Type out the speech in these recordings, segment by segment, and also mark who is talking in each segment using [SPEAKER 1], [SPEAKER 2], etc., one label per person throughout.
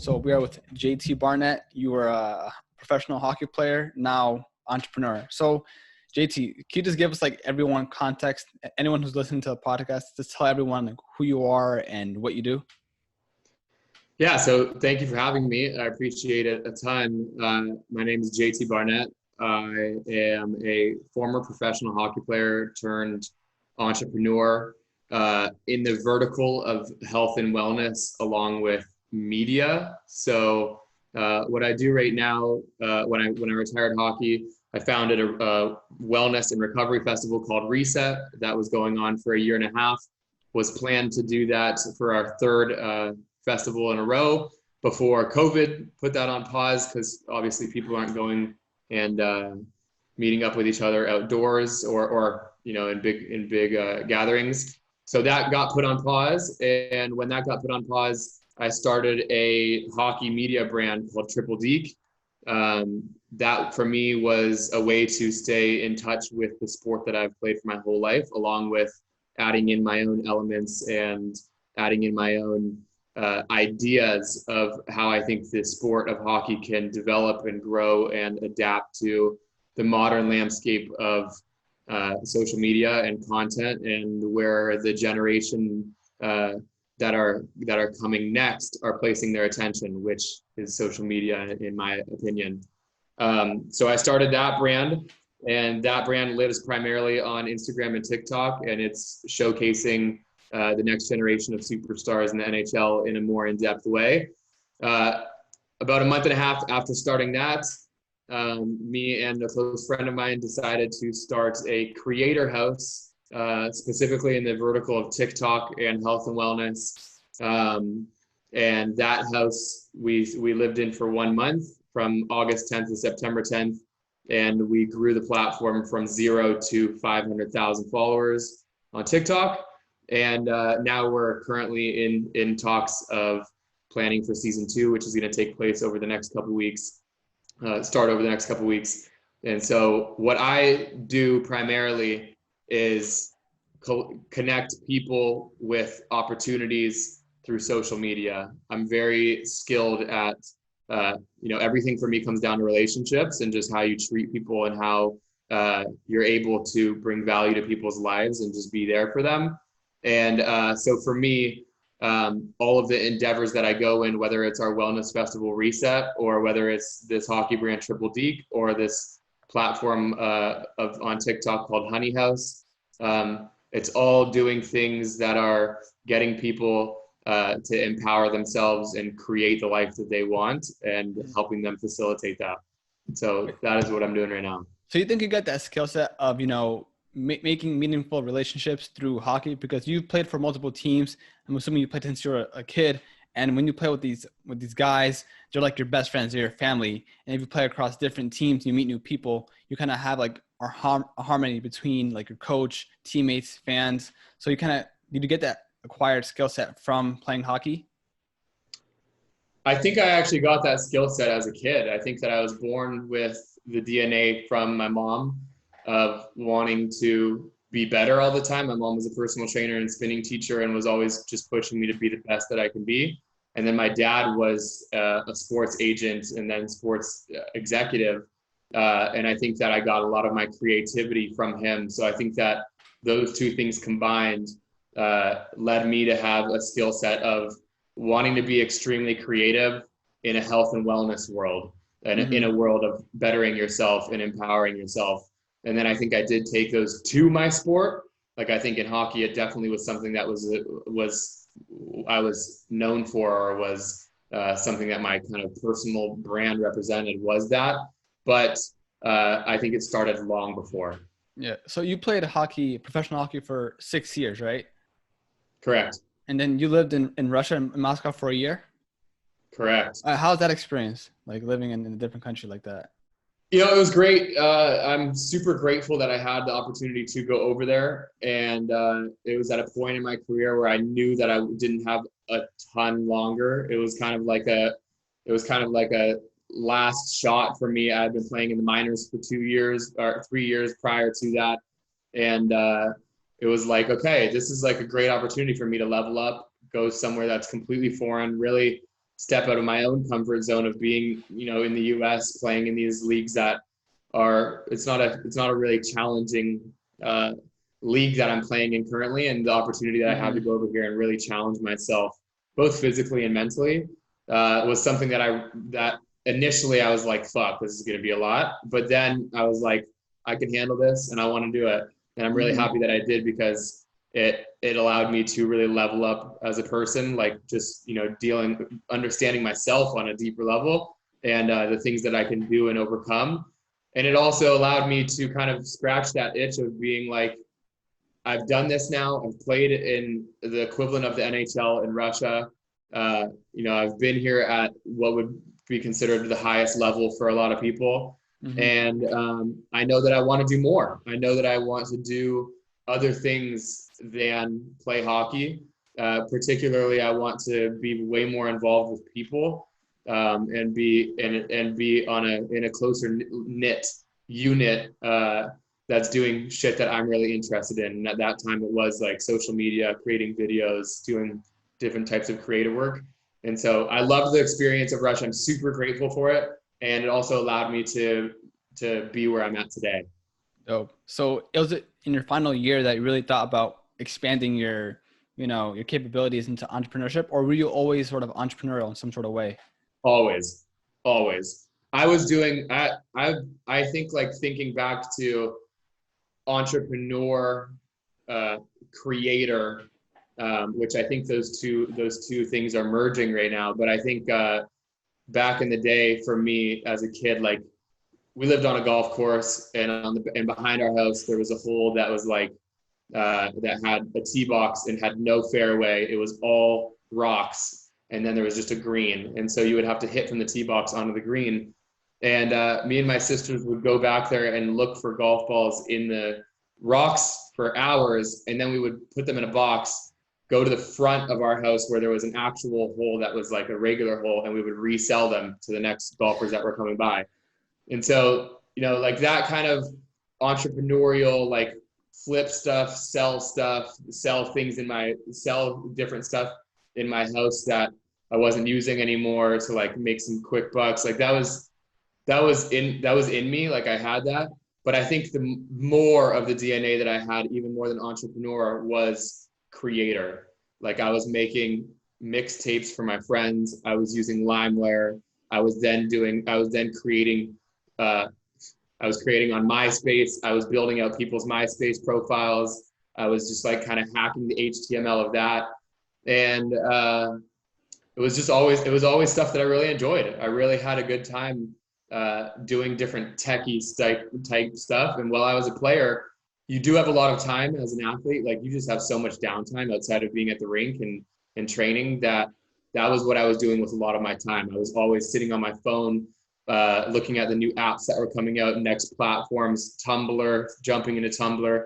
[SPEAKER 1] So we are with JT Barnett. You were a professional hockey player, now entrepreneur. So JT, can you just give us like everyone context, anyone who's listening to the podcast, just tell everyone like, who you are and what you do?
[SPEAKER 2] Yeah, so thank you for having me. I appreciate it a ton. My name is JT Barnett. I am a former professional hockey player turned entrepreneur in the vertical of health and wellness along with media. So what I do right now, when I retired hockey, I founded a wellness and recovery festival called Reset that was going on for a year and a half. Was planned to do that for our third festival in a row before COVID put that on pause, because obviously people aren't going and meeting up with each other outdoors or in big gatherings. So that got put on pause, and when that got put on pause, I started a hockey media brand called Deke. That for me was a way to stay in touch with the sport that I've played for my whole life, along with adding in my own elements and adding in my own ideas of how I think the sport of hockey can develop and grow and adapt to the modern landscape of social media and content, and where the generation that are coming next are placing their attention, which is social media, in my opinion. So I started that brand, and that brand lives primarily on Instagram and TikTok, and it's showcasing the next generation of superstars in the NHL in a more in-depth way. About a month and a half after starting that, me and a close friend of mine decided to start a creator house, specifically in the vertical of TikTok and health and wellness. And that house we lived in for 1 month, from August 10th to September 10th. And we grew the platform from 0 to 500,000 followers on TikTok. And now we're currently in talks of planning for season 2, which is going to take place over the next couple of weeks, start over the next couple of weeks. And so what I do primarily is connect people with opportunities through social media. I'm very skilled at, everything for me comes down to relationships and just how you treat people and how you're able to bring value to people's lives and just be there for them. And so for me, all of the endeavors that I go in, whether it's our wellness festival Reset, or whether it's this hockey brand Deke, or this platform on TikTok called Honey House, it's all doing things that are getting people to empower themselves and create the life that they want, and helping them facilitate that. So that is what I'm doing right now.
[SPEAKER 1] So you think you got that skill set of, making meaningful relationships through hockey, because you played for multiple teams. I'm assuming you played since you were a kid. And when you play with these guys, they're like your best friends, they're your family. And if you play across different teams, you meet new people, you kind of have like a harmony between like your coach, teammates, fans. So did you get that acquired skill set from playing hockey?
[SPEAKER 2] I think I actually got that skill set as a kid. I think that I was born with the DNA from my mom of wanting to be better all the time. My mom was a personal trainer and spinning teacher, and was always just pushing me to be the best that I can be. And then my dad was a sports agent and then sports executive. And I think that I got a lot of my creativity from him. So I think that those two things combined led me to have a skill set of wanting to be extremely creative in a health and wellness world, and in a world of bettering yourself and empowering yourself. And then I think I did take those to my sport. Like, I think in hockey, it definitely was something that I was known for, or was something that my kind of personal brand represented, was that. But I think it started long before.
[SPEAKER 1] Yeah. So you played professional hockey for 6 years, right?
[SPEAKER 2] Correct.
[SPEAKER 1] And then you lived in Russia, in Moscow, for a year?
[SPEAKER 2] Correct.
[SPEAKER 1] How's that experience, like living in a different country like that?
[SPEAKER 2] It was great. I'm super grateful that I had the opportunity to go over there. And it was at a point in my career where I knew that I didn't have a ton longer. It was kind of like a last shot for me. I had been playing in the minors for 2 years or 3 years prior to that. And it was like, okay, this is like a great opportunity for me to level up, go somewhere that's completely foreign, really step out of my own comfort zone of being, in the US playing in these leagues that it's not a really challenging league that I'm playing in currently, and the opportunity that I have to go over here and really challenge myself, both physically and mentally, was something that initially I was like, fuck, this is going to be a lot. But then I was like, I can handle this and I want to do it. And I'm really happy that I did, because it allowed me to really level up as a person, like just, understanding myself on a deeper level, and the things that I can do and overcome. And it also allowed me to kind of scratch that itch of being like, I've done this now. I've played in the equivalent of the NHL in Russia. I've been here at what would be considered the highest level for a lot of people. And I know that I want to do more. I know that I want to do other things than play hockey. Particularly, I want to be way more involved with people, and be in a closer knit unit that's doing shit that I'm really interested in. And at that time, it was like social media, creating videos, doing different types of creative work. And so I loved the experience of Russia. I'm super grateful for it, and it also allowed me to be where I'm at today.
[SPEAKER 1] Dope. So it was in your final year that you really thought about expanding your capabilities into entrepreneurship, or were you always sort of entrepreneurial in some sort of way?
[SPEAKER 2] Always. I was doing, I think, like, thinking back to entrepreneur, creator, which I think those two things are merging right now. But I think back in the day for me as a kid, like, we lived on a golf course, and behind our house there was a hole that was like that had a tee box and had no fairway. It was all rocks, and then there was just a green, and so you would have to hit from the tee box onto the green. And me and my sisters would go back there and look for golf balls in the rocks for hours, and then we would put them in a box, go to the front of our house where there was an actual hole that was like a regular hole, and we would resell them to the next golfers that were coming by. And so, like that kind of entrepreneurial, like, flip stuff, sell different stuff in my house that I wasn't using anymore to, like, make some quick bucks. Like that was in me. Like, I had that. But I think the more of the DNA that I had, even more than entrepreneur, was creator. Like, I was making mixtapes for my friends. I was using LimeWire. I was then creating. I was creating on MySpace. I was building out people's MySpace profiles. I was just, like, kind of hacking the HTML of that. And it was always stuff that I really enjoyed. I really had a good time doing different techie type stuff. And while I was a player, you do have a lot of time as an athlete. Like, you just have so much downtime outside of being at the rink and training, that was what I was doing with a lot of my time. I was always sitting on my phone, looking at the new apps that were coming out, next platforms, Tumblr, jumping into Tumblr.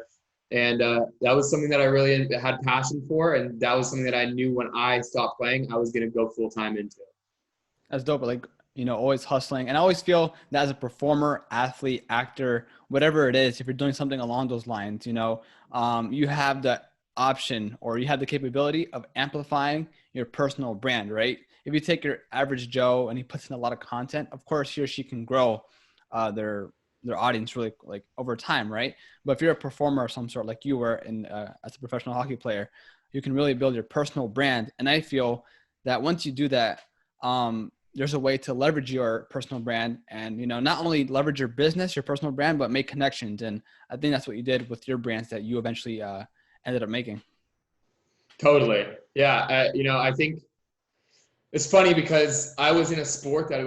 [SPEAKER 2] And that was something that I really had passion for. And that was something that I knew when I stopped playing, I was going to go full time into.
[SPEAKER 1] That's dope. Like, always hustling. And I always feel that as a performer, athlete, actor, whatever it is, if you're doing something along those lines, you have the option, or you have the capability of amplifying your personal brand, right? If you take your average Joe and he puts in a lot of content, of course he or she can grow their audience really, like, over time, right? But if you're a performer of some sort, like you were as a professional hockey player, you can really build your personal brand. And I feel that once you do that, there's a way to leverage your personal brand and, not only leverage your business, your personal brand, but make connections. And I think that's what you did with your brands that you eventually ended up making.
[SPEAKER 2] Totally. Yeah. I think it's funny because I was in a sport that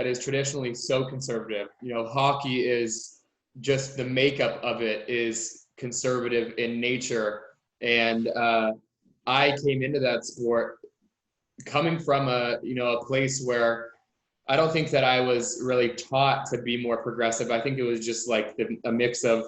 [SPEAKER 2] is traditionally so conservative. Hockey is just, the makeup of it is conservative in nature. And I came into that sport coming from a place where I don't think that I was really taught to be more progressive. I think it was just like a mix of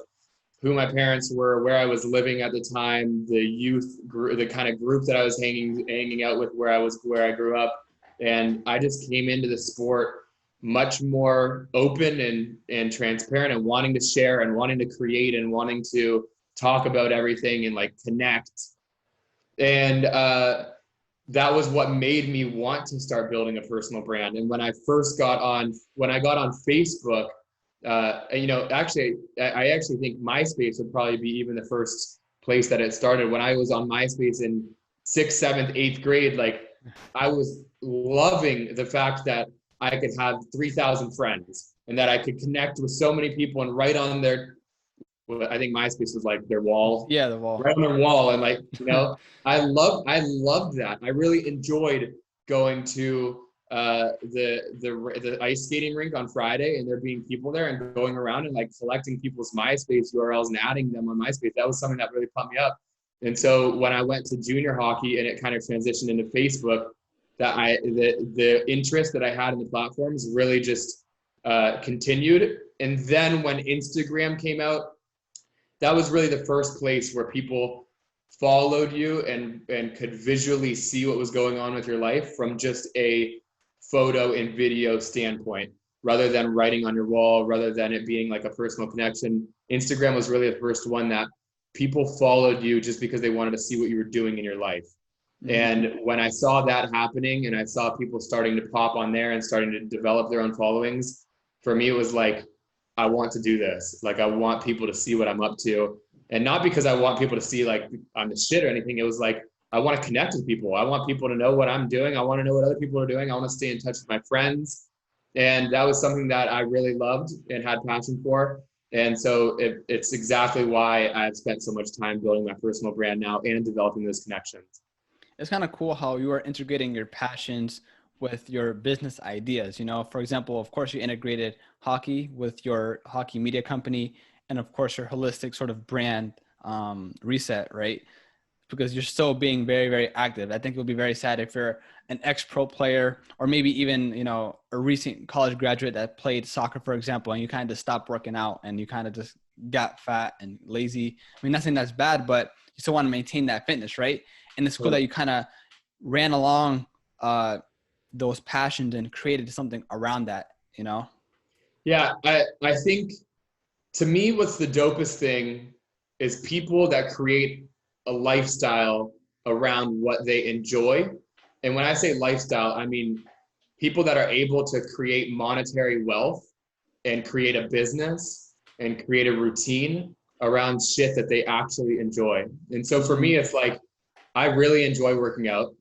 [SPEAKER 2] who my parents were, where I was living at the time, the youth group, the kind of group that I was hanging out with, where I grew up. And I just came into the sport much more open and transparent, and wanting to share and wanting to create and wanting to talk about everything and, like, connect. And that was what made me want to start building a personal brand. And when I got on Facebook, actually, I actually think MySpace would probably be even the first place that it started. When I was on MySpace in 6th, 7th, 8th grade, like I was loving the fact that I could have 3,000 friends and that I could connect with so many people and write on their, I think MySpace was like their wall.
[SPEAKER 1] Yeah, the wall.
[SPEAKER 2] Right on their wall. And like, I loved that. I really enjoyed going to the ice skating rink on Friday and there being people there and going around and like collecting people's MySpace URLs and adding them on MySpace. That was something that really pumped me up. And so when I went to junior hockey and it kind of transitioned into Facebook, the interest that I had in the platforms really just continued. And then when Instagram came out, that was really the first place where people followed you and could visually see what was going on with your life from just a photo and video standpoint, rather than writing on your wall, rather than it being like a personal connection. Instagram was really the first one that people followed you just because they wanted to see what you were doing in your life. Mm-hmm. And when I saw that happening and I saw people starting to pop on there and starting to develop their own followings, for me, it was like, I want to do this. Like, I want people to see what I'm up to. And not because I want people to see like I'm the shit or anything. It was like, I want to connect with people. I want people to know what I'm doing. I want to know what other people are doing. I want to stay in touch with my friends. And that was something that I really loved and had passion for. And so it's exactly why I've spent so much time building my personal brand now and developing those connections.
[SPEAKER 1] It's kind of cool how you are integrating your passions with your business ideas. For example, of course, you integrated hockey with your hockey media company and of course your holistic sort of brand reset, right? Because you're still being very, very active. I think it would be very sad if you're an ex-pro player or maybe even, a recent college graduate that played soccer, for example, and you kind of stopped working out and you kind of just got fat and lazy. I mean, nothing that's bad, but you still want to maintain that fitness, right? And it's cool that you kind of ran along those passions and created something around that,
[SPEAKER 2] Yeah, I think to me, what's the dopest thing is people that create a lifestyle around what they enjoy. And when I say lifestyle, I mean people that are able to create monetary wealth and create a business and create a routine around shit that they actually enjoy. And so for me, it's like, I really enjoy working out.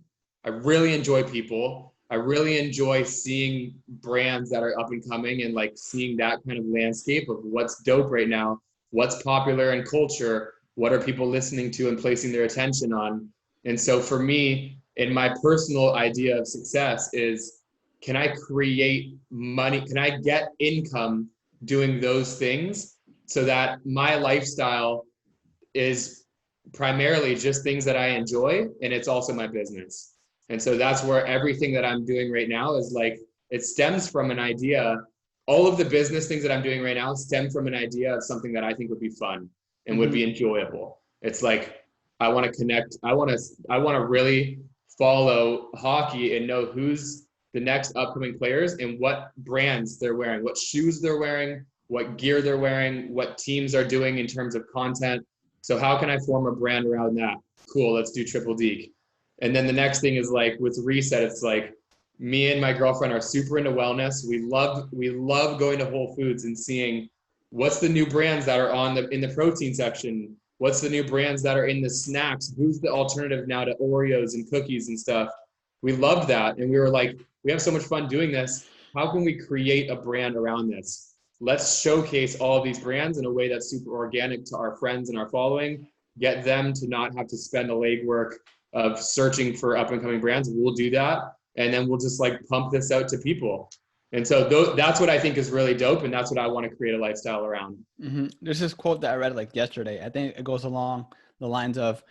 [SPEAKER 2] I really enjoy people. I really enjoy seeing brands that are up and coming and like seeing that kind of landscape of what's dope right now, what's popular in culture, what are people listening to and placing their attention on. And so for me, in my personal idea of success is, can I create money? Can I get income doing those things so that my lifestyle is primarily just things that I enjoy and it's also my business. And so that's where everything that I'm doing right now is like, it stems from an idea. All of the business things that I'm doing right now stem from an idea of something that I think would be fun and would be enjoyable. It's like, I want to connect. I want to really follow hockey and know who's the next upcoming players and what brands they're wearing, what shoes they're wearing, what gear they're wearing, what teams are doing in terms of content. So how can I form a brand around that? Cool, let's do Triple Deke. And then the next thing is like with Reset, it's like me and my girlfriend are super into wellness. We love going to Whole Foods and seeing what's the new brands that are in the protein section. What's the new brands that are in the snacks? Who's the alternative now to Oreos and cookies and stuff? We loved that. And we were like, we have so much fun doing this. How can we create a brand around this? Let's showcase all of these brands in a way that's super organic to our friends and our following, get them to not have to spend the legwork of searching for up and coming brands. We'll do that. And then we'll just like pump this out to people. And so that's what I think is really dope. And that's what I want to create a lifestyle around.
[SPEAKER 1] Mm-hmm. There's this quote that I read like yesterday. I think it goes along the lines of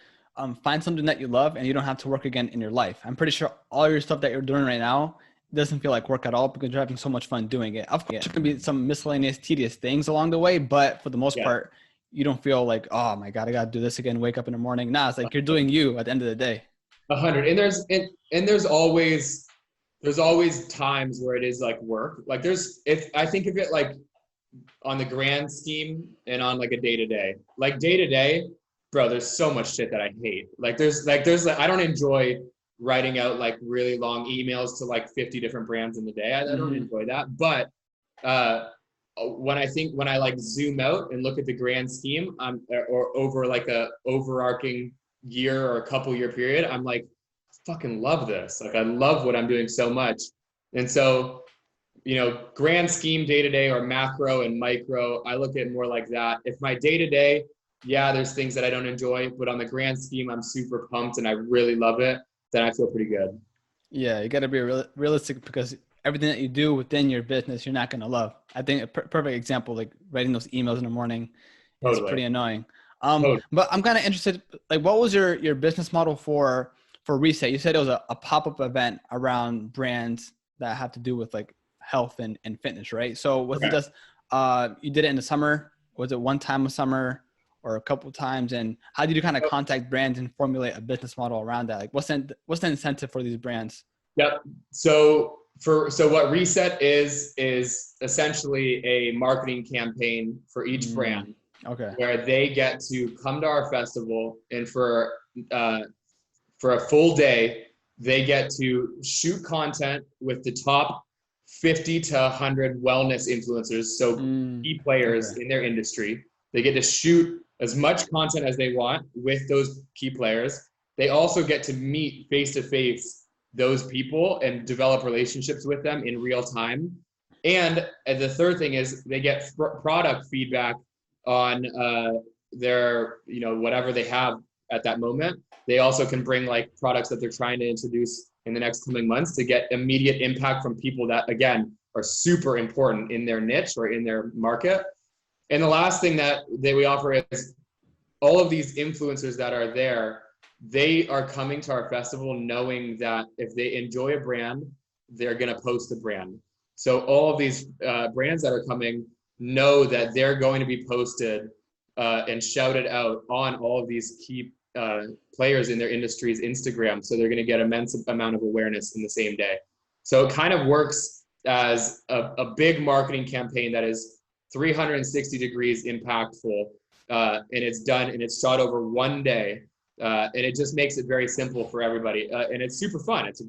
[SPEAKER 1] find something that you love and you don't have to work again in your life. I'm pretty sure all your stuff that you're doing right now doesn't feel like work at all because you're having so much fun doing it. Of course, there can be some miscellaneous, tedious things along the way, but for the most part, you don't feel like, oh my God, I got to do this again, wake up in the morning. Nah, it's like you're doing you at the end of the day.
[SPEAKER 2] 100. And there's always times where it is like work. Like I think of it like on the grand scheme and on like a day-to-day. Like day-to-day, bro, there's so much shit that I hate. I don't enjoy writing out like really long emails to like 50 different brands in the day. I don't enjoy that. But when I like zoom out and look at the grand scheme, or over like a overarching year or a couple year period, I'm like, fucking love this. Like I love what I'm doing so much. And so, you know, grand scheme day to day or macro and micro, I look at it more like that. If my day to day, yeah, there's things that I don't enjoy, but on the grand scheme, I'm super pumped and I really love it, then I feel pretty good.
[SPEAKER 1] Yeah, you got to be realistic, because everything that you do within your business, you're not going to love. I think a perfect example, like writing those emails in the morning, is pretty annoying. But I'm kind of interested, like, what was your business model for Reset? You said it was a pop-up event around brands that have to do with like health and fitness, right? So was it just, you did it in the summer? Was it one time a summer or a couple of times? And how did you kind of contact brands and formulate a business model around that? Like what's the incentive for these brands?
[SPEAKER 2] Yep. So what Reset is essentially a marketing campaign for each brand.
[SPEAKER 1] Okay.
[SPEAKER 2] Where they get to come to our festival, and for a full day, they get to shoot content with the top 50 to 100 wellness influencers. So key players in their industry. They get to shoot as much content as they want with those key players. They also get to meet face to face those people and develop relationships with them in real time. And the third thing is they get product feedback on their, you know, whatever they have at that moment. They also can bring like products that they're trying to introduce in the next coming months to get immediate impact from people that, again, are super important in their niche or in their market. And the last thing that we offer is all of these influencers that are there, they are coming to our festival knowing that if they enjoy a brand, they're going to post the brand. So all of these brands that are coming know that they're going to be posted and shouted out on all of these key players in their industry's Instagram. So they're going to get immense amount of awareness in the same day. So it kind of works as a big marketing campaign that is 360 degrees impactful, and it's done and it's shot over one day, and it just makes it very simple for everybody, and it's super fun. It's a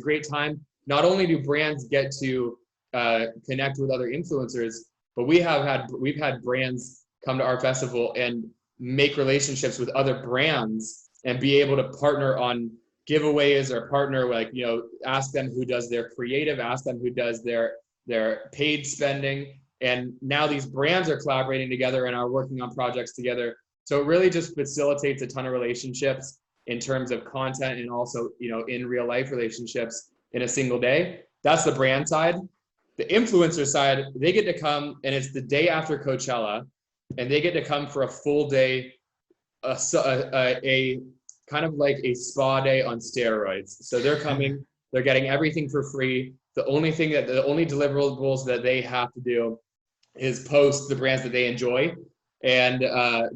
[SPEAKER 2] great time. Not only do brands get to connect with other influencers, but we've had brands come to our festival and make relationships with other brands and be able to partner on giveaways or partner, like, you know, ask them who does their creative, ask them who does their paid spending. And now these brands are collaborating together and are working on projects together. So it really just facilitates a ton of relationships in terms of content and also, you know, in real life relationships in a single day. That's the brand side. The influencer side, they get to come, and it's the day after Coachella, and they get to come for a full day, a kind of like a spa day on steroids. So they're coming, they're getting everything for free. The only deliverables that they have to do is post the brands that they enjoy. And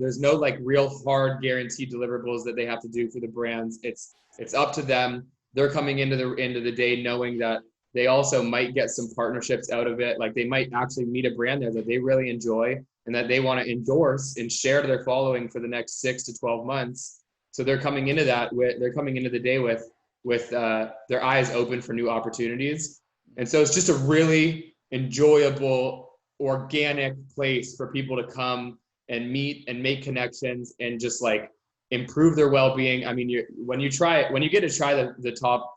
[SPEAKER 2] there's no like real hard guaranteed deliverables that they have to do for the brands. It's up to them. They're coming into the day knowing that they also might get some partnerships out of it. Like they might actually meet a brand there that they really enjoy and that they want to endorse and share to their following for the next 6 to 12 months. So they're coming into the day with their eyes open for new opportunities. And so it's just a really enjoyable, organic place for people to come and meet and make connections and just like improve their well-being. I mean, when you get to try the top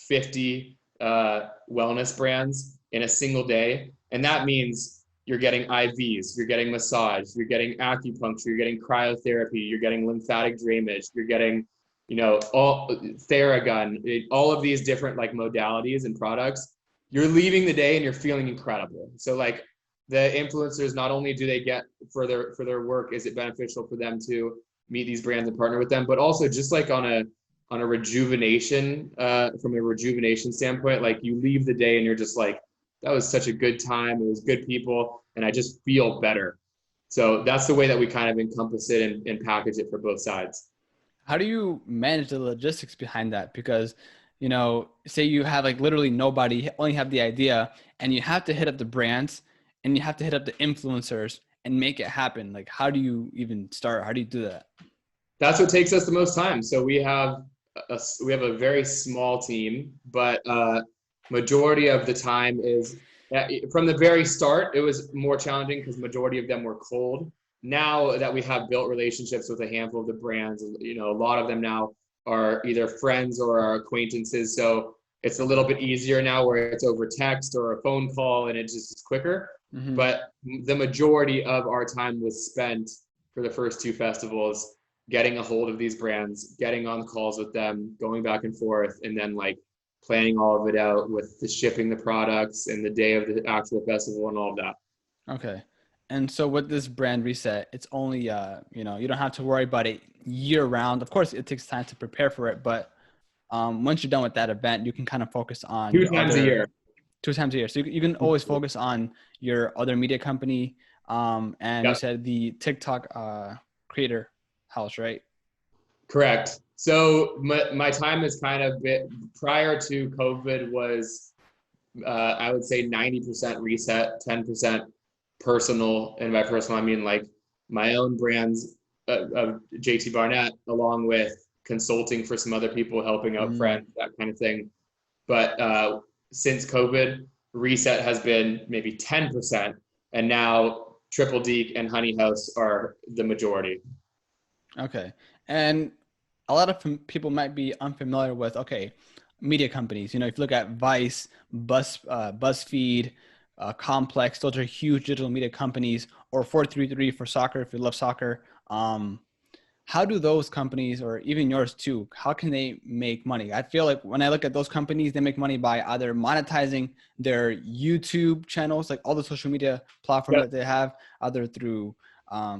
[SPEAKER 2] 50 wellness brands in a single day, and that means you're getting IVs, you're getting massage, you're getting acupuncture, you're getting cryotherapy, you're getting lymphatic drainage, you're getting, you know, all Theragun, all of these different like modalities and products. You're leaving the day and you're feeling incredible. So like the influencers, not only do they get for their work, is it beneficial for them to meet these brands and partner with them, but also just like on a rejuvenation, from a rejuvenation standpoint, like you leave the day and you're just like, that was such a good time. It was good people, and I just feel better. So that's the way that we kind of encompass it and package it for both sides.
[SPEAKER 1] How do you manage the logistics behind that? Because, you know, say you have like literally nobody, only have the idea, and you have to hit up the brands and you have to hit up the influencers and make it happen. Like, how do you even start? How do you do that?
[SPEAKER 2] That's what takes us the most time. So we have we have a very small team, but majority of the time is from the very start, it was more challenging because majority of them were cold. Now that we have built relationships with a handful of the brands, a lot of them now are either friends or our acquaintances. So it's a little bit easier now where it's over text or a phone call and it just is quicker.
[SPEAKER 1] Mm-hmm.
[SPEAKER 2] But the majority of our time was spent for the first two festivals getting a hold of these brands, getting on calls with them, going back and forth, and then like planning all of it out with the shipping the products and the day of the actual festival and all of that.
[SPEAKER 1] Okay. And so with this brand reset, it's only, you don't have to worry about it year round. Of course, it takes time to prepare for it, but once you're done with that event, you can kind of focus on
[SPEAKER 2] Two times a year.
[SPEAKER 1] 2 times a year. So you can always focus on your other media company. And
[SPEAKER 2] Yep.
[SPEAKER 1] You said the TikTok creator house, right?
[SPEAKER 2] Correct. So my time is kind of prior to COVID was, I would say 90% reset, 10% personal. And by personal, I mean like my own brands of JT Barnett, along with consulting for some other people, helping out friends, that kind of thing. But since COVID, reset has been maybe 10%. And now Triple Deke and Honey House are the majority.
[SPEAKER 1] Okay. And a lot of people might be unfamiliar with, okay, media companies. If you look at Vice, BuzzFeed, Complex, those are huge digital media companies, or 433 for soccer, if you love soccer. How do those companies, or even yours too, how can they make money? I feel like when I look at those companies, they make money by either monetizing their YouTube channels, like all the social media platforms that they have, either through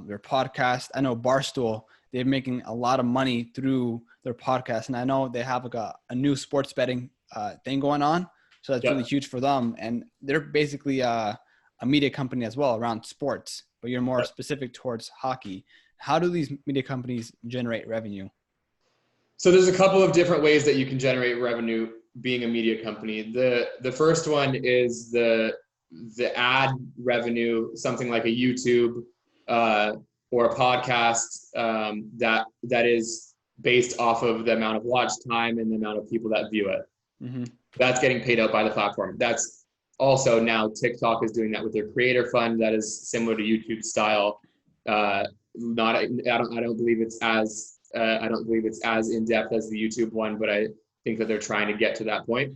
[SPEAKER 1] their podcast. I know Barstool, they're making a lot of money through their podcast. And I know they have like a new sports betting thing going on. So that's really huge for them. And they're basically a media company as well around sports, but you're more specific towards hockey. How do these media companies generate revenue?
[SPEAKER 2] So there's a couple of different ways that you can generate revenue being a media company. The first one is the ad revenue, something like a YouTube or a podcast that is based off of the amount of watch time and the amount of people that view it. Mm-hmm. That's getting paid out by the platform. That's also now TikTok is doing that with their creator fund that is similar to YouTube style. I don't believe it's as in depth as the YouTube one, but I think that they're trying to get to that point.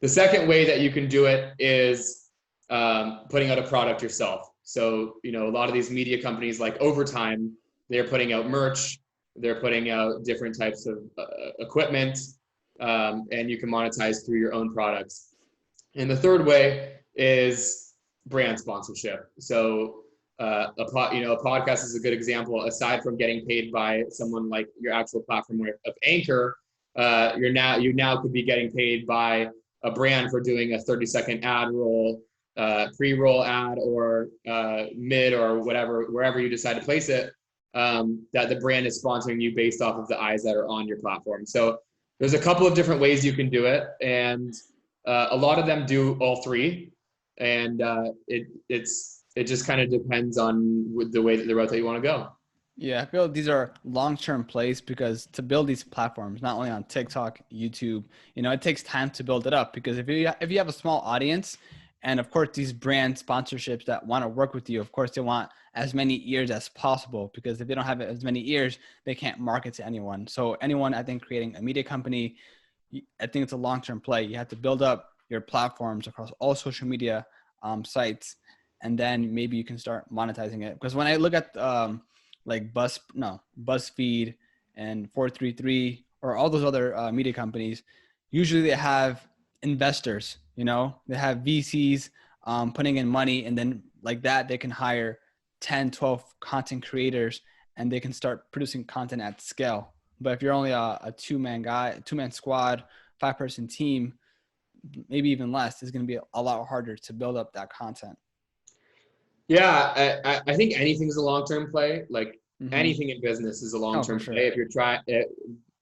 [SPEAKER 2] The second way that you can do it is putting out a product yourself. So, a lot of these media companies like Overtime, they're putting out merch, they're putting out different types of equipment, and you can monetize through your own products. And the third way is brand sponsorship. So a podcast is a good example. Aside from getting paid by someone like your actual platform of Anchor, you now could be getting paid by a brand for doing a 30-second ad roll, pre-roll ad, or mid or whatever, wherever you decide to place it, that the brand is sponsoring you based off of the eyes that are on your platform. So there's a couple of different ways you can do it, and a lot of them do all three, and it just kind of depends on the route that you want to go.
[SPEAKER 1] Yeah, I feel these are long-term plays because to build these platforms, not only on TikTok, YouTube, it takes time to build it up, because if you have a small audience, and of course these brand sponsorships that want to work with you, of course they want as many ears as possible, because if they don't have as many ears, they can't market to anyone. So anyone, I think, creating a media company, I think it's a long-term play. You have to build up your platforms across all social media sites, and then maybe you can start monetizing it. Because when I look at like BuzzFeed and 433 or all those other media companies, usually they have investors, they have VCs putting in money, and then like that, they can hire 10, 12 content creators and they can start producing content at scale. But if you're only a two-man squad, 5-person team, maybe even less, it's going to be a lot harder to build up that content.
[SPEAKER 2] Yeah, I think anything's a long-term play. Like anything in business is a long-term play. If you're trying,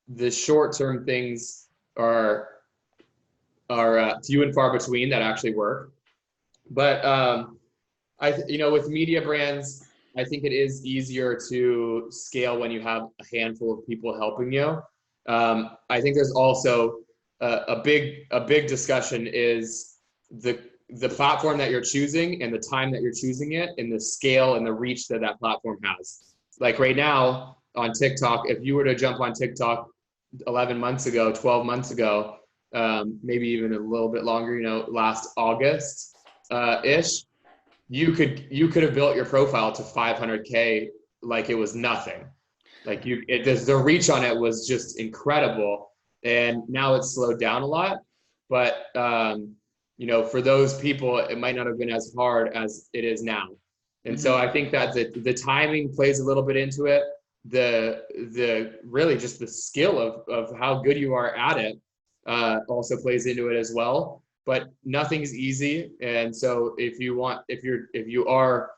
[SPEAKER 2] the short-term things are few and far between that actually work. But with media brands, I think it is easier to scale when you have a handful of people helping you. I think there's also a big discussion is the platform that you're choosing and the time that you're choosing it and the scale and the reach that that platform has. Like right now on TikTok, if you were to jump on TikTok 11 months ago, 12 months ago, maybe even a little bit longer, last August ish, you could have built your profile to 500K like it was nothing. Like the reach on it was just incredible, and now it's slowed down a lot. But for those people, it might not have been as hard as it is now. And so I think that the timing plays a little bit into it. The really just the skill of how good you are at it also plays into it as well. But nothing's easy, and so if you are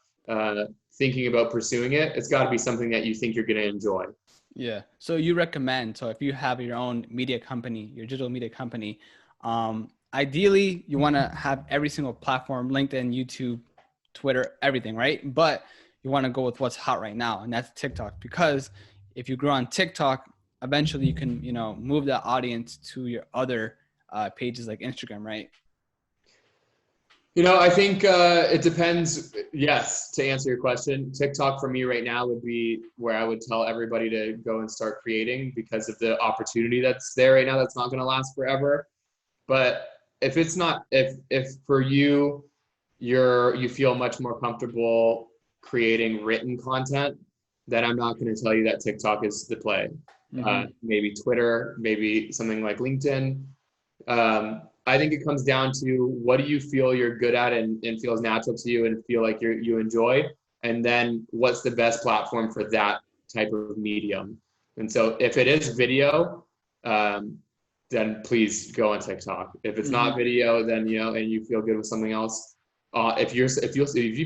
[SPEAKER 2] thinking about pursuing it, it's got to be something that you think you're going to enjoy.
[SPEAKER 1] Yeah. So you recommend, so if you have your own media company, your digital media company, ideally you want to have every single platform, LinkedIn, YouTube, Twitter, everything, right? But you want to go with what's hot right now, and that's TikTok, because if you grow on TikTok, eventually you can, move that audience to your other pages like Instagram, right?
[SPEAKER 2] I think it depends. Yes, to answer your question, TikTok for me right now would be where I would tell everybody to go and start creating because of the opportunity that's there right now. That's not going to last forever. But if it's not, if for you, you feel much more comfortable creating written content, then I'm not going to tell you that TikTok is the play. Maybe Twitter, maybe something like LinkedIn. I think it comes down to what do you feel you're good at and feels natural to you and feel like you enjoy, and then what's the best platform for that type of medium. And so if it is video, then please go on TikTok. If it's not video, then and you feel good with something else. If you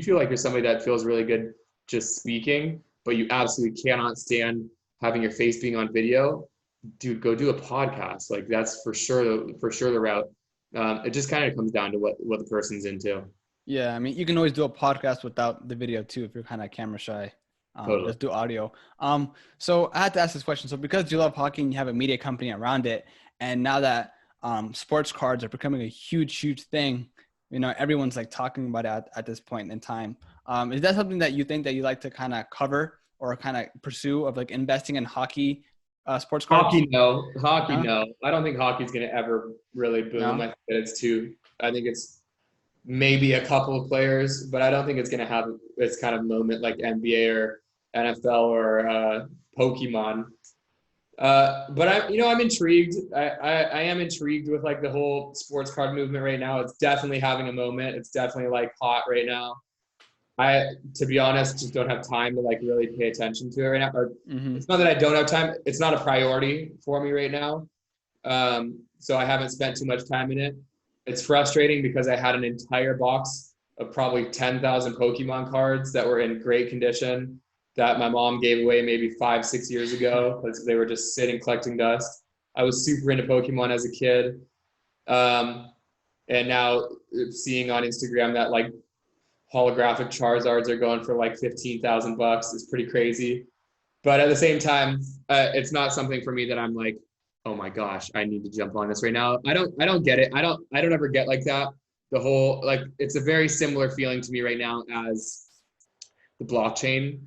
[SPEAKER 2] feel like you're somebody that feels really good just speaking, but you absolutely cannot stand having your face being on video, dude, go do a podcast. Like that's for sure the route. It just kind of comes down to what the person's into.
[SPEAKER 1] Yeah, I mean, you can always do a podcast without the video too if you're kind of camera shy.
[SPEAKER 2] Totally.
[SPEAKER 1] Just do audio. So I had to ask this question. So because you love hockey and you have a media company around it, and now that sports cards are becoming a huge thing, everyone's like talking about it at this point in time. Is that something that you think that you like to kind of cover or kind of pursue, of like investing in hockey? Sports cards?
[SPEAKER 2] Hockey, no. No. I don't think hockey's going to ever really boom. No? I think it's maybe a couple of players, but I don't think it's going to have this kind of moment like NBA or NFL or Pokemon. But I'm intrigued. I am intrigued with like the whole sports card movement right now. It's definitely having a moment. It's definitely like hot right now. To be honest, just don't have time to like really pay attention to it right now. Or it's not that I don't have time. It's not a priority for me right now. So I haven't spent too much time in it. It's frustrating because I had an entire box of probably 10,000 Pokemon cards that were in great condition that my mom gave away maybe 5-6 years ago because they were just sitting collecting dust. I was super into Pokemon as a kid. And now seeing on Instagram that like holographic Charizards are going for like $15,000 is pretty crazy. But at the same time, it's not something for me that I'm like, oh my gosh, I need to jump on this right now. I don't get it. I don't ever get like that. The whole, like, it's a very similar feeling to me right now as the blockchain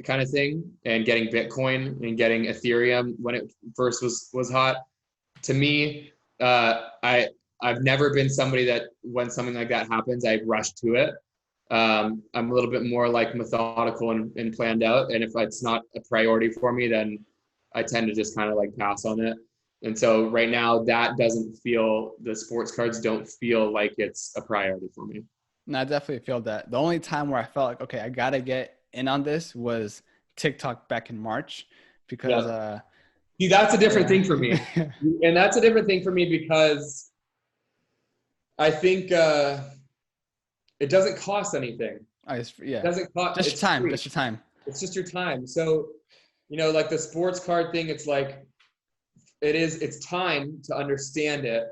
[SPEAKER 2] kind of thing and getting Bitcoin and getting Ethereum when it first was hot. To me, I've never been somebody that when something like that happens, I rush to it. I'm a little bit more like methodical and planned out. And if it's not a priority for me, then I tend to just kind of like pass on it. And so right now the sports cards don't feel like it's a priority for me.
[SPEAKER 1] No, I definitely feel that. The only time where I felt like, okay, I got to get in on this was TikTok back in March because,
[SPEAKER 2] see, that's a different thing for me. And that's a different thing for me because I think, it doesn't cost anything.
[SPEAKER 1] It
[SPEAKER 2] doesn't cost.
[SPEAKER 1] Just your time. Just your time.
[SPEAKER 2] It's just your time. So, like the sports card thing, it's like, it's time to understand it.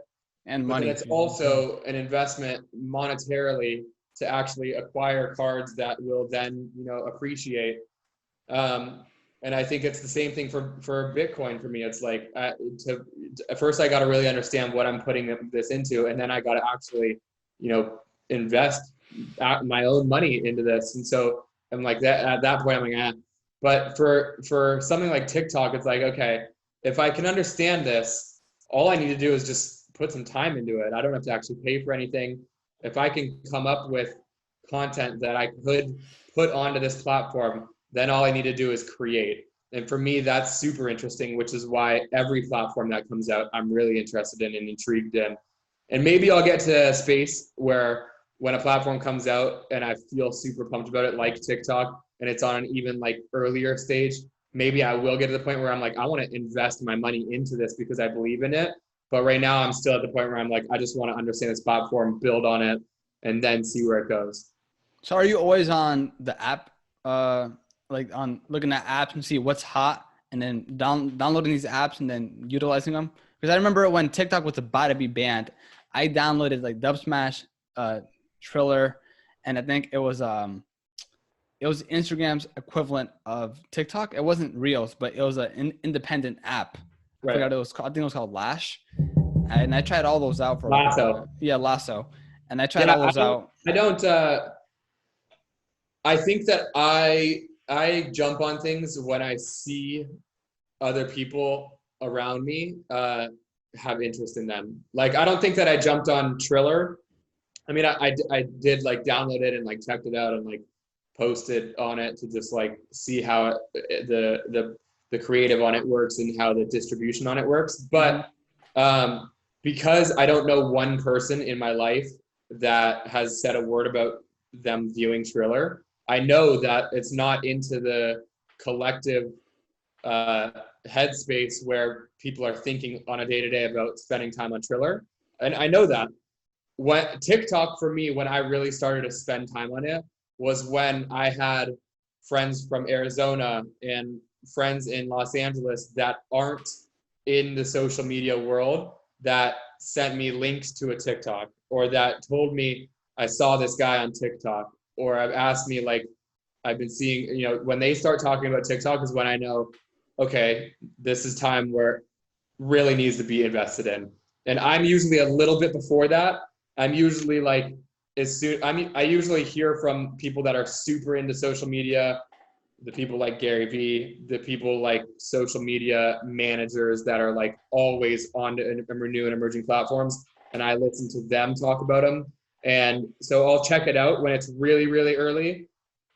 [SPEAKER 1] And money.
[SPEAKER 2] But it's also an investment monetarily to actually acquire cards that will then, appreciate. And I think it's the same thing for Bitcoin for me. It's like at first I got to really understand what I'm putting this into, and then I got to actually, invest my own money into this. And so I'm like that at that point, I'm like, ah. But for something like TikTok, it's like, okay, if I can understand this, all I need to do is just put some time into it. I don't have to actually pay for anything. If I can come up with content that I could put onto this platform, then all I need to do is create. And for me, that's super interesting, which is why every platform that comes out, I'm really interested in and intrigued in. And maybe I'll get to a space where when a platform comes out and I feel super pumped about it, like TikTok, and it's on an even like earlier stage, maybe I will get to the point where I'm like, I want to invest my money into this because I believe in it. But right now I'm still at the point where I'm like, I just want to understand this platform, build on it, and then see where it goes.
[SPEAKER 1] So are you always on the app, like on looking at apps and see what's hot and then downloading these apps and then utilizing them? Because I remember when TikTok was about to be banned, I downloaded like Dub Smash, Triller, and I think it was Instagram's equivalent of TikTok. It wasn't Reels, but it was an independent app. I forgot it was called, I think it was called Lash. And I tried all those out for
[SPEAKER 2] Lasso.
[SPEAKER 1] Lasso. And I tried all those out.
[SPEAKER 2] I think that I jump on things when I see other people around me have interest in them. Like, I don't think that I jumped on Triller. I mean, I did like download it and like checked it out and like posted on it to just like see how the creative on it works and how the distribution on it works. But because I don't know one person in my life that has said a word about them viewing Triller, I know that it's not into the collective headspace where people are thinking on a day-to-day about spending time on Triller. And I know that. When TikTok for me, when I really started to spend time on it, was when I had friends from Arizona and friends in Los Angeles that aren't in the social media world that sent me links to a TikTok, or that told me I saw this guy on TikTok, or have asked me, like, I've been seeing, when they start talking about TikTok is when I know, okay, this is time where really needs to be invested in. And I'm usually a little bit before that. I'm usually like, I usually hear from people that are super into social media, the people like Gary Vee, the people like social media managers that are like always on new and emerging platforms. And I listen to them talk about them. And so I'll check it out when it's really, really early,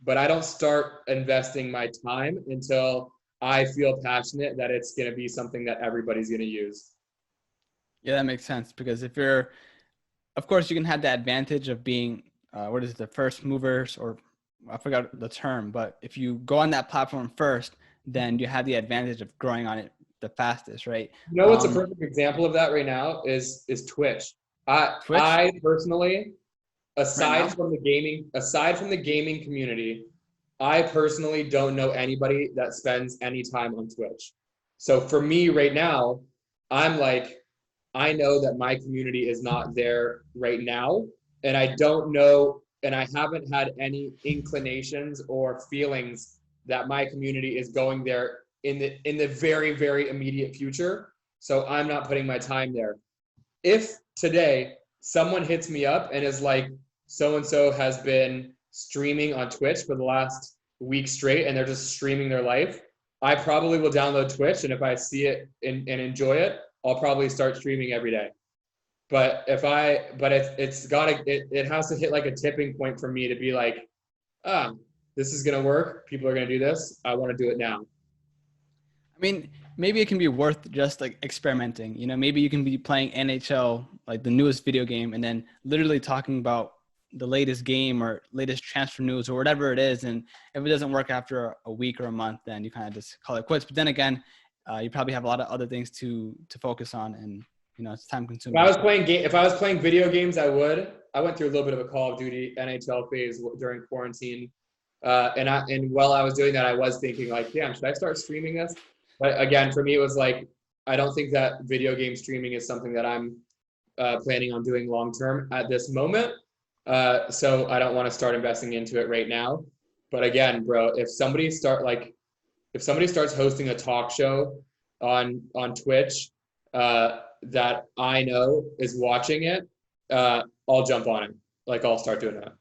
[SPEAKER 2] but I don't start investing my time until I feel passionate that it's going to be something that everybody's going to use.
[SPEAKER 1] Yeah, that makes sense, because if you're, of course, you can have the advantage of being, the first movers, or I forgot the term, but if you go on that platform first, then you have the advantage of growing on it the fastest, right?
[SPEAKER 2] What's a perfect example of that right now is Twitch.
[SPEAKER 1] Twitch?
[SPEAKER 2] I personally, aside from the gaming community, I personally don't know anybody that spends any time on Twitch. So for me right now, I'm like, I know that my community is not there right now, and I don't know, and I haven't had any inclinations or feelings that my community is going there in the very, very immediate future. So I'm not putting my time there. If today someone hits me up and is like, so-and-so has been streaming on Twitch for the last week straight and they're just streaming their life, I probably will download Twitch, and if I see it and enjoy it, I'll probably start streaming every day. But it has to hit like a tipping point for me to be like, this is going to work. People are going to do this. I want to do it now.
[SPEAKER 1] I mean, maybe it can be worth just like experimenting. Maybe you can be playing NHL, like the newest video game, and then literally talking about the latest game or latest transfer news or whatever it is. And if it doesn't work after a week or a month, then you kind of just call it quits. But then again, you probably have a lot of other things to focus on, and it's time consuming.
[SPEAKER 2] If I was playing video games, I would. I went through a little bit of a Call of Duty NHL phase during quarantine, and while I was doing that, I was thinking like, damn, should I start streaming this? But again, for me, it was like, I don't think that video game streaming is something that I'm planning on doing long term at this moment. So I don't want to start investing into it right now. But again, bro, if somebody if somebody starts hosting a talk show on Twitch that I know is watching it, I'll jump on it. Like I'll start doing that.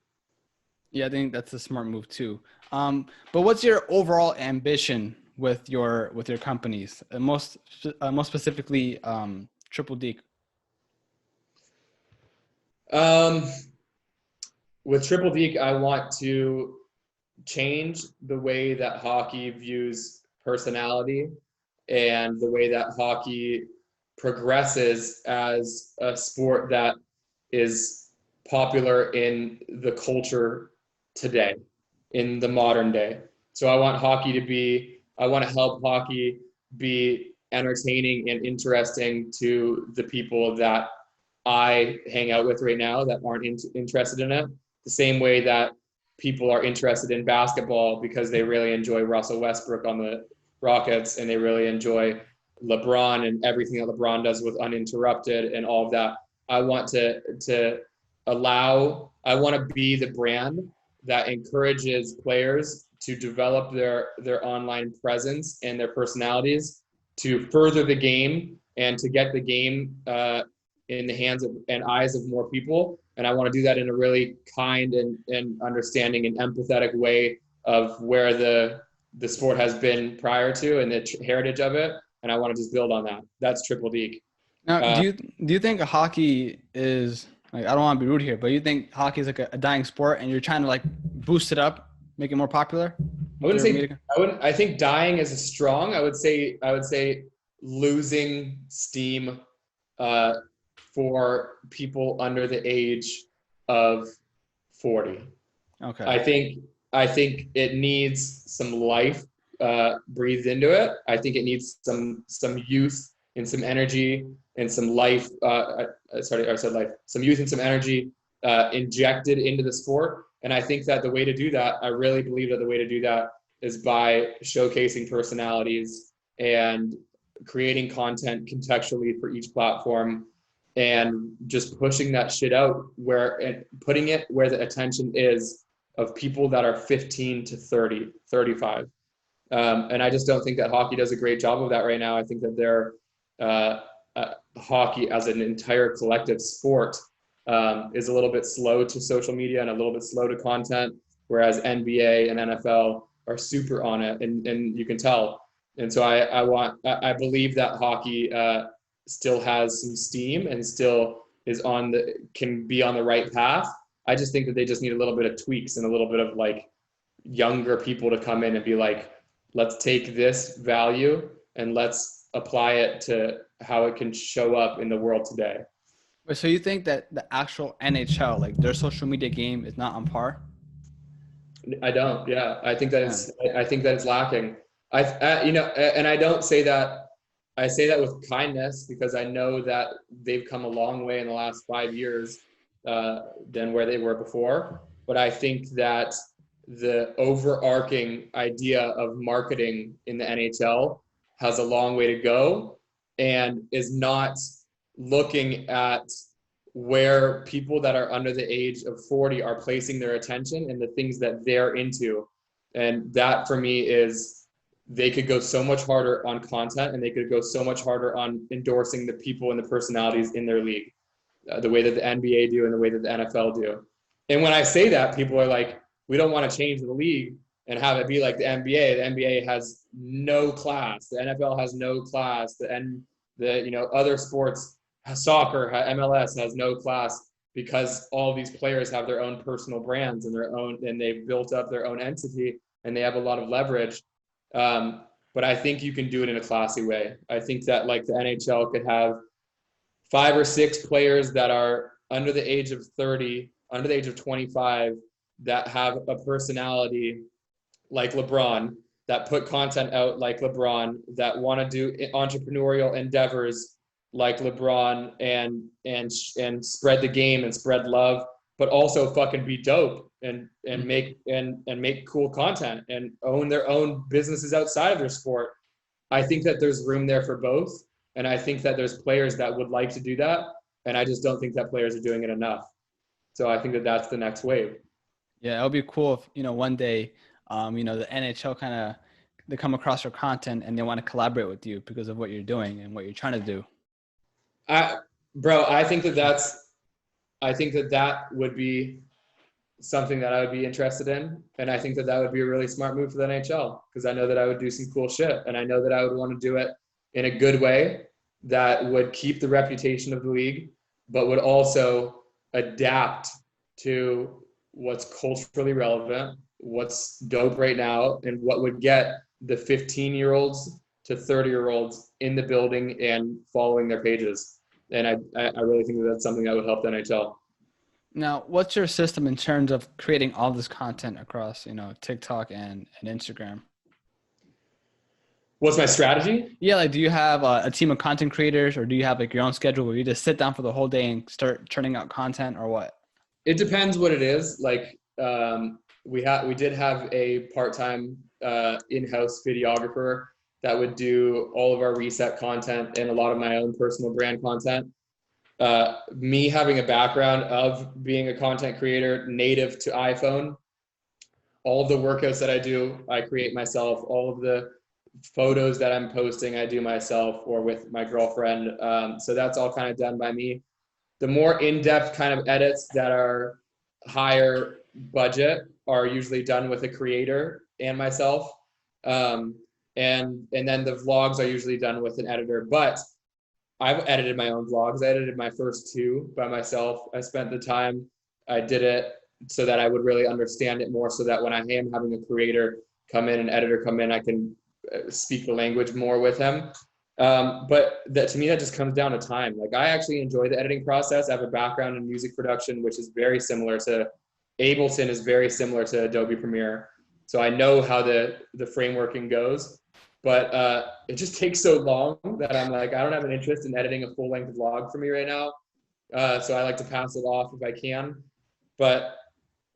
[SPEAKER 1] Yeah, I think that's a smart move too. But what's your overall ambition with your companies? Most specifically, Triple Deke.
[SPEAKER 2] With Triple Deke, I want to change the way that hockey views personality and the way that hockey progresses as a sport that is popular in the culture today, in the modern day. So I want to help hockey be entertaining and interesting to the people that I hang out with right now that aren't interested in it. The same way that people are interested in basketball because they really enjoy Russell Westbrook on the Rockets and they really enjoy LeBron and everything that LeBron does with Uninterrupted and all of that. I want to be the brand that encourages players to develop their online presence and their personalities to further the game and to get the game in the hands of and eyes of more people. And I want to do that in a really kind and understanding and empathetic way of where the sport has been prior to and the heritage of it. And I want to just build on that. That's Triple Deke.
[SPEAKER 1] Now, do you think hockey is like, I don't want to be rude here, but you think hockey is like a dying sport and you're trying to like boost it up, make it more popular?
[SPEAKER 2] I think dying is strong. I would say losing steam for people under the age of 40.
[SPEAKER 1] Okay.
[SPEAKER 2] I think it needs some life breathed into it. I think it needs some youth and some energy and some life. Some youth and some energy injected into the sport. And I think that the way to do that, I really believe that the way to do that is by showcasing personalities and creating content contextually for each platform and just pushing that shit out and putting it where the attention is of people that are 15 to 30, 35. And I just don't think that hockey does a great job of that right now. I think that hockey as an entire collective sport is a little bit slow to social media and a little bit slow to content, whereas NBA and NFL are super on it, and you can tell. And so I believe that hockey still has some steam and still can be on the right path. I just think that they just need a little bit of tweaks and a little bit of like younger people to come in and be like, let's take this value and let's apply it to how it can show up in the world today.
[SPEAKER 1] So you think that the actual NHL, like their social media game, is not on par?
[SPEAKER 2] I don't. Yeah, I think that it's lacking. And I don't say that. I say that with kindness because I know that they've come a long way in the last 5 years than where they were before. But I think that the overarching idea of marketing in the NHL has a long way to go and is not looking at where people that are under the age of 40 are placing their attention and the things that they're into. And that for me is they could go so much harder on content and they could go so much harder on endorsing the people and the personalities in their league, the way that the NBA do and the way that the NFL do. And when I say that, people are like, we don't want to change the league and have it be like the NBA. The NBA has no class. The NFL has no class. Other sports, soccer, MLS has no class because all these players have their own personal brands and they've built up their own entity and they have a lot of leverage. But I think you can do it in a classy way. I think that like the NHL could have 5 or 6 players that are under the age of 30, under the age of 25, that have a personality like LeBron, that put content out like LeBron, that want to do entrepreneurial endeavors like LeBron and spread the game and spread love, but also fucking be dope and make cool content and own their own businesses outside of their sport. I think that there's room there for both. And I think that there's players that would like to do that. And I just don't think that players are doing it enough. So I think that that's the next wave.
[SPEAKER 1] Yeah, it would be cool if, one day, the NHL kind of they come across your content and they want to collaborate with you because of what you're doing and what you're trying to do?
[SPEAKER 2] Bro, I think that would be something that I would be interested in. And I think that would be a really smart move for the NHL, because I know that I would do some cool shit. And I know that I would want to do it in a good way that would keep the reputation of the league, but would also adapt to what's culturally relevant, what's dope right now, and what would get the 15-year-olds to 30-year-olds in the building and following their pages. And I really think that that's something that would help the NHL.
[SPEAKER 1] Now, what's your system in terms of creating all this content across, TikTok and Instagram?
[SPEAKER 2] What's my strategy?
[SPEAKER 1] Yeah, like, do you have a team of content creators, or do you have like your own schedule where you just sit down for the whole day and start churning out content, or what?
[SPEAKER 2] It depends what it is. Like, we did have a part-time in-house videographer that would do all of our reset content and a lot of my own personal brand content. Me having a background of being a content creator native to iPhone, all of the workouts that I do, I create myself. All of the photos that I'm posting, I do myself or with my girlfriend. So that's all kind of done by me. The more in-depth kind of edits that are higher budget are usually done with a creator and myself. And then the vlogs are usually done with an editor, but I've edited my own vlogs. I edited my first 2 by myself. I spent the time, I did it so that I would really understand it more, so that when I am having a creator come in, an editor come in, I can speak the language more with him. But that, to me, that just comes down to time. Like, I actually enjoy the editing process. I have a background in music production, which is very similar to Ableton, is very similar to Adobe Premiere. So I know how the frameworking goes. But it just takes so long that I'm like, I don't have an interest in editing a full-length vlog for me right now. So I like to pass it off if I can. But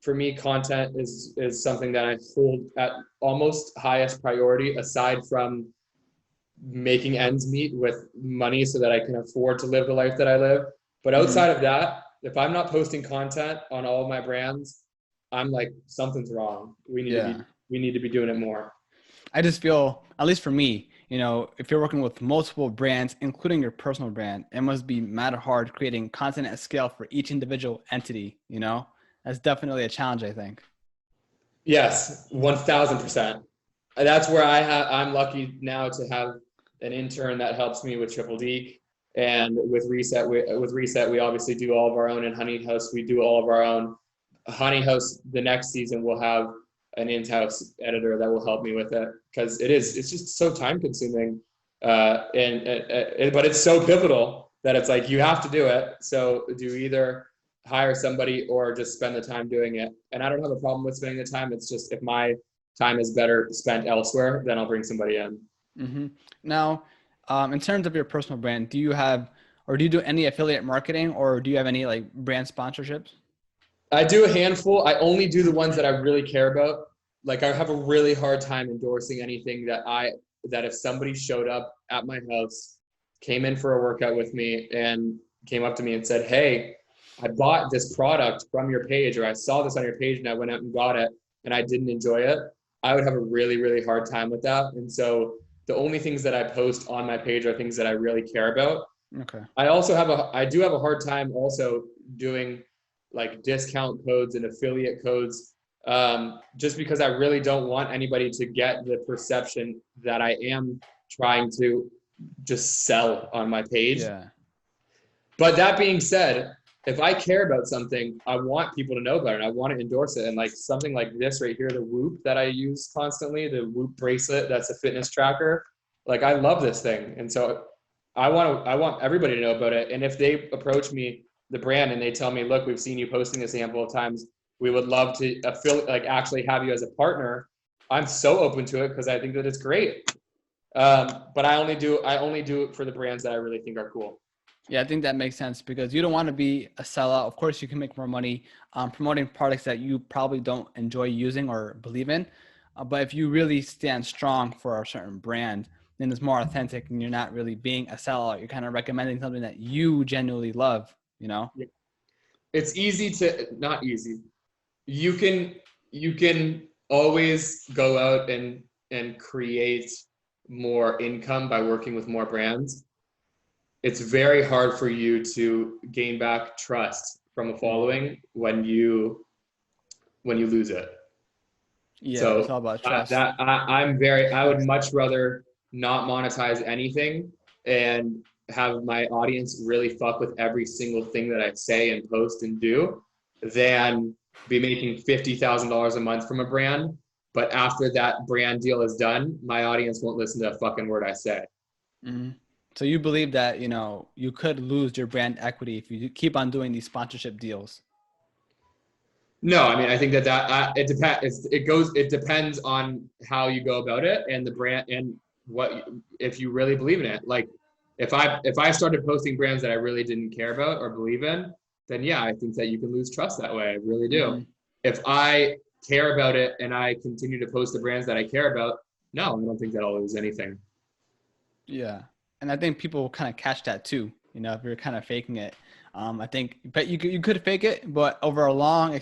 [SPEAKER 2] for me, content is something that I hold at almost highest priority, aside from making ends meet with money so that I can afford to live the life that I live. But outside of that, if I'm not posting content on all of my brands, I'm like, something's wrong. We need to be doing it more.
[SPEAKER 1] I just feel, at least for me, if you're working with multiple brands, including your personal brand, it must be mad hard creating content at scale for each individual entity. That's definitely a challenge, I think.
[SPEAKER 2] Yes, 1000%. That's where I'm lucky now to have an intern that helps me with Triple Deke, and with Reset. We obviously do all of our own. In Honey House, we do all of our own. Honey House, the next season, will have an in-house editor that will help me with it, because it's just so time consuming, but it's so pivotal that it's like, you have to do it. So do either hire somebody or just spend the time doing it. And I don't have a problem with spending the time. It's just, if my time is better spent elsewhere, then I'll bring somebody in.
[SPEAKER 1] Mm-hmm. Now, in terms of your personal brand, do you do any affiliate marketing, or do you have any like brand sponsorships?
[SPEAKER 2] I do a handful. I only do the ones that I really care about. Like, I have a really hard time endorsing anything that if somebody showed up at my house, came in for a workout with me, and came up to me and said, "Hey, I bought this product from your page," or "I saw this on your page and I went out and got it and I didn't enjoy it," I would have a really, really hard time with that. And so the only things that I post on my page are things that I really care about.
[SPEAKER 1] Okay.
[SPEAKER 2] I do have a hard time also doing like discount codes and affiliate codes, just because I really don't want anybody to get the perception that I am trying to just sell on my page.
[SPEAKER 1] Yeah.
[SPEAKER 2] But that being said, if I care about something, I want people to know about it. I want to endorse it. And like something like this right here, the Whoop that I use constantly, the Whoop bracelet, that's a fitness tracker. Like, I love this thing. And so I want everybody to know about it. And if they approach me, the brand, and they tell me, "Look, we've seen you posting this a handful of times. We would love to actually have you as a partner," I'm so open to it, because I think that it's great. But I only do it for the brands that I really think are cool.
[SPEAKER 1] Yeah, I think that makes sense, because you don't want to be a sellout. Of course, you can make more money promoting products that you probably don't enjoy using or believe in. But if you really stand strong for a certain brand, then it's more authentic, and you're not really being a sellout. You're kind of recommending something that you genuinely love,
[SPEAKER 2] It's easy to, not easy. You can always go out and and create more income by working with more brands, it's very hard for you to gain back trust from a following when you lose it.
[SPEAKER 1] Yeah, it's
[SPEAKER 2] So
[SPEAKER 1] all about trust.
[SPEAKER 2] I would much rather not monetize anything and have my audience really fuck with every single thing that I say and post and do than be making $50,000 a month from a brand. But after that brand deal is done, my audience won't listen to a fucking word I say.
[SPEAKER 1] Mm-hmm. So you believe that, you know, you could lose your brand equity if you keep on doing these sponsorship deals?
[SPEAKER 2] No, I mean, I think that it depends. It depends on how you go about it and the brand and if you really believe in it. Like if I started posting brands that I really didn't care about or believe in, then yeah, I think that you can lose trust that way. I really do.
[SPEAKER 1] Mm-hmm.
[SPEAKER 2] If I care about it and I continue to post the brands that I care about, no, I don't think that I'll lose anything.
[SPEAKER 1] Yeah. And I think people will kind of catch that too, you know, if you're kind of faking it. I think, but you could fake it, but over a long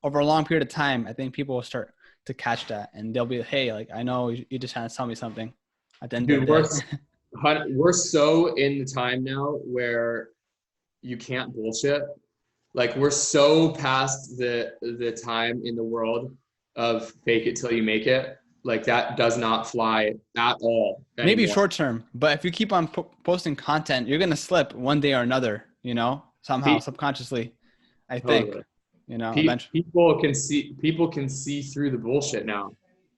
[SPEAKER 1] over a long period of time, I think people will start to catch that, and they'll be, hey, like, I know you just trying to tell me something at the end of
[SPEAKER 2] Dude,
[SPEAKER 1] the day.
[SPEAKER 2] we're so in the time now where you can't bullshit. Like we're so past the time in the world of fake it till you make it. Like that does not fly at all
[SPEAKER 1] Maybe
[SPEAKER 2] anymore.
[SPEAKER 1] short term, but if you keep on posting content, you're going to slip one day or another, you know, somehow subconsciously, I think,
[SPEAKER 2] Totally.
[SPEAKER 1] you know, eventually.
[SPEAKER 2] People can see through the bullshit now.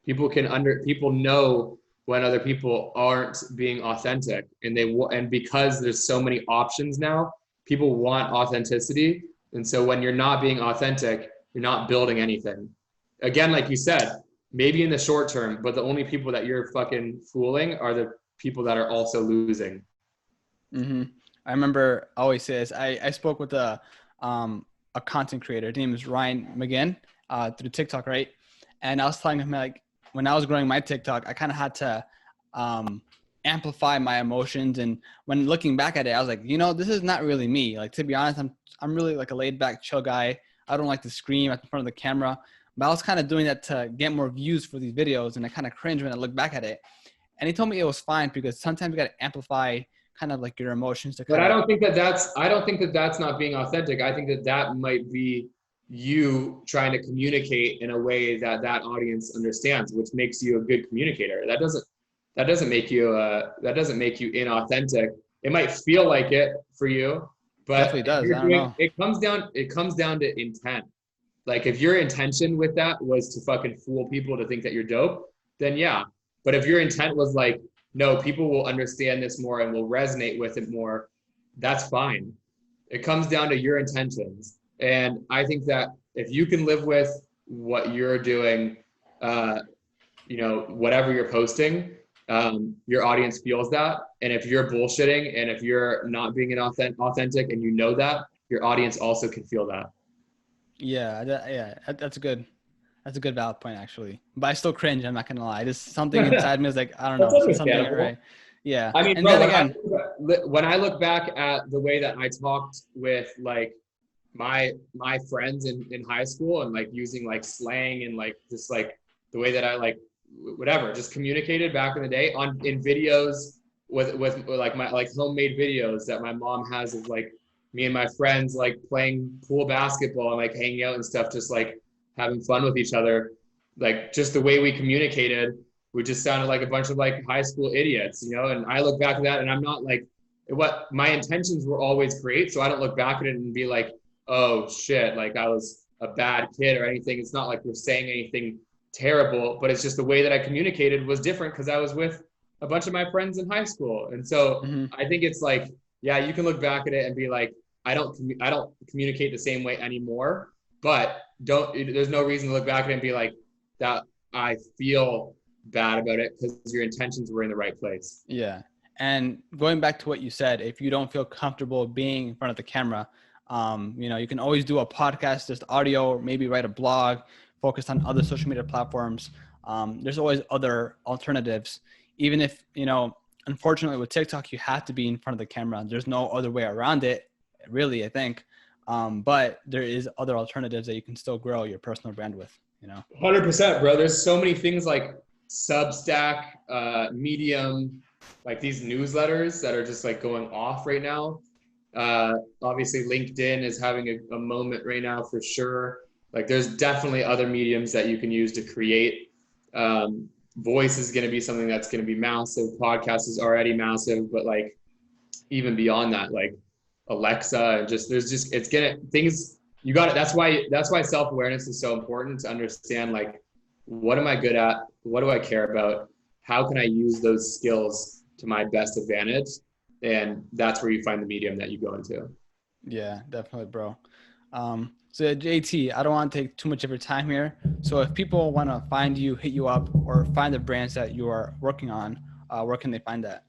[SPEAKER 2] People know when other people aren't being authentic, and because there's so many options now, people want authenticity. And so when you're not being authentic, you're not building anything. Again, like you said, maybe in the short term, but the only people that you're fucking fooling are the people that are also losing.
[SPEAKER 1] Mm-hmm. I remember I always say this. I spoke with a content creator. His name is Ryan McGinn through TikTok, right? And I was telling him, like, when I was growing my TikTok, I kind of had to amplify my emotions. And when looking back at it, I was like, you know, this is not really me. Like, to be honest, I'm really like a laid back, chill guy. I don't like to scream at the front of the camera. But I was kind of doing that to get more views for these videos, and I kind of cringe when I look back at it. And he told me it was fine because sometimes you got to amplify kind of like your emotions to
[SPEAKER 2] But
[SPEAKER 1] kind of.
[SPEAKER 2] I don't think that that's not being authentic. I think that that might be you trying to communicate in a way that that audience understands, which makes you a good communicator. That doesn't make you inauthentic. It might feel like it for you, but
[SPEAKER 1] Definitely does. I don't know.
[SPEAKER 2] it comes down to intent. Like if your intention with that was to fucking fool people to think that you're dope, then yeah. But if your intent was like, no, people will understand this more and will resonate with it more, that's fine. It comes down to your intentions. And I think that if you can live with what you're doing, whatever you're posting, your audience feels that. And if you're bullshitting and if you're not being authentic and you know that, your audience also can feel that.
[SPEAKER 1] Yeah, that's a good valid point actually. But I still cringe. I'm not gonna lie. There's something inside me is like, I don't
[SPEAKER 2] That's
[SPEAKER 1] know, something ain't
[SPEAKER 2] understandable.
[SPEAKER 1] right. Yeah,
[SPEAKER 2] I mean,
[SPEAKER 1] and
[SPEAKER 2] bro,
[SPEAKER 1] then again,
[SPEAKER 2] when I look back at the way that I talked with like my friends in high school and like using like slang and like just like the way that I like whatever just communicated back in the day in videos with like my like homemade videos that my mom has of like me and my friends like playing pool basketball and like hanging out and stuff, just like having fun with each other. Like just the way we communicated, we just sounded like a bunch of like high school idiots, you know? And I look back at that and I'm not like, what my intentions were always great. So I don't look back at it and be like, oh shit, like I was a bad kid or anything. It's not like we're saying anything terrible, but it's just the way that I communicated was different because I was with a bunch of my friends in high school. And so I think it's like, yeah, you can look back at it and be like, I don't communicate the same way anymore, but there's no reason to look back at it and be like that. I feel bad about it because your intentions were in the right place.
[SPEAKER 1] Yeah. And going back to what you said, if you don't feel comfortable being in front of the camera, you can always do a podcast, just audio, or maybe write a blog, focus on other social media platforms. There's always other alternatives. Even if, unfortunately with TikTok, you have to be in front of the camera. There's no other way around it, really, I think. But there is other alternatives that you can still grow your personal brand with,
[SPEAKER 2] 100%, bro. There's so many things like Substack, Medium, like these newsletters that are just like going off right now. Obviously LinkedIn is having a moment right now for sure. Like there's definitely other mediums that you can use to create. Voice is going to be something that's going to be massive. Podcast is already massive, but like even beyond that, like Alexa and just, it's gonna, things you got it. That's why self-awareness is so important, to understand like, what am I good at? What do I care about? How can I use those skills to my best advantage? And that's where you find the medium that you go into.
[SPEAKER 1] Yeah, definitely, bro. So JT, I don't want to take too much of your time here. So if people want to find you, hit you up, or find the brands that you are working on, where can they find that?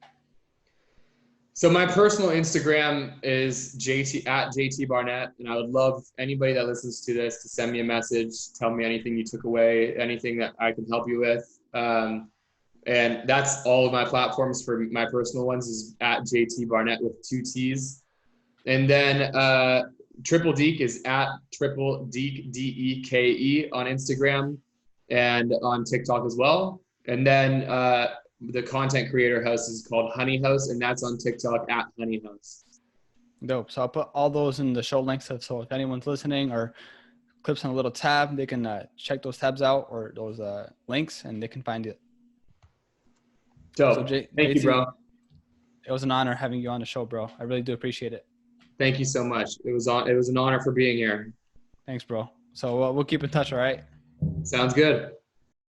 [SPEAKER 2] So my personal Instagram is JT Barnett, and I would love anybody that listens to this to send me a message, tell me anything you took away, anything that I can help you with. And that's all of my platforms. For my personal ones is at JT Barnett with 2 T's. And then Triple Deke is at Triple Deke, Deke on Instagram and on TikTok as well. And then the content creator house is called Honey House, and that's on TikTok at Honey House.
[SPEAKER 1] Dope. So I'll put all those in the show links. So if anyone's listening or clicks on a little tab, they can check those tabs out, or those links, and they can find it.
[SPEAKER 2] Dope.
[SPEAKER 1] So
[SPEAKER 2] Thank you, bro.
[SPEAKER 1] It was an honor having you on the show, bro. I really do appreciate it.
[SPEAKER 2] Thank you so much. It was an honor for being here.
[SPEAKER 1] Thanks, bro. So we'll keep in touch, all right?
[SPEAKER 2] Sounds good.